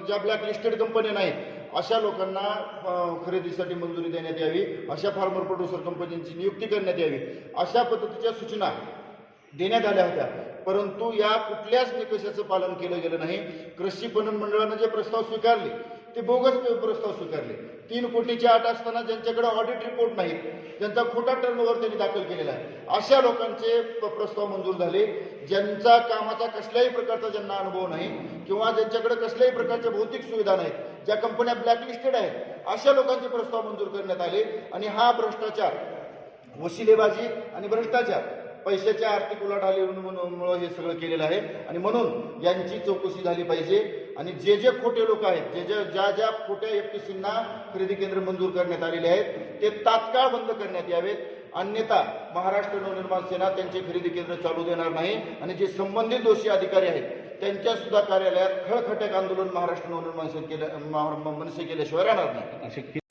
ज्या ब्लॅकलिस्टेड कंपन्या नाहीत अशा लोकांना खरेदीसाठी मंजुरी देण्यात यावी, अशा फार्मर प्रोड्युसर कंपन्यांची नियुक्ती करण्यात यावी, अशा पद्धतीच्या सूचना देण्यात आल्या होत्या. परंतु या कुठल्याच निकषाचं पालन केलं गेलं नाही. कृषी पणन मंडळानं जे प्रस्ताव स्वीकारले ते बोगस प्रस्ताव स्वीकारले. 3 कोटीची आट असताना ज्यांच्याकडे ऑडिट रिपोर्ट नाहीत, ज्यांचा खोटा टर्नओव्हर त्यांनी दाखल केलेला आहे, अशा लोकांचे प्रस्ताव मंजूर झाले. ज्यांचा कामाचा कसल्याही प्रकारचा ज्यांना अनुभव नाही किंवा ज्यांच्याकडे कसल्याही प्रकारच्या भौतिक सुविधा नाहीत, ज्या कंपन्या ब्लॅकलिस्टेड आहेत, अशा लोकांचे प्रस्ताव मंजूर करण्यात आले. आणि हा भ्रष्टाचार, वशिलेबाजी आणि भ्रष्टाचार, पैशाच्या आर्थिक उलाढालीमुळे हे सगळं केलेलं आहे. आणि म्हणून यांची चौकशी झाली पाहिजे. आणि जे जे खोटे लोक आहेत, ज्या खोट्या एफटीसींना खरेदी केंद्र मंजूर करण्यात आलेले आहेत ते तात्काळ बंद करण्यात यावेत. अन्यथा महाराष्ट्र नवनिर्माण सेना त्यांचे खरेदी केंद्र चालू देणार नाही. आणि जे संबंधित दोषी अधिकारी आहेत त्यांच्या सुद्धा कार्यालयात खळखटक आंदोलन महाराष्ट्र नवनिर्माण सेनेने मनसे केल्याशिवाय राहणार नाही.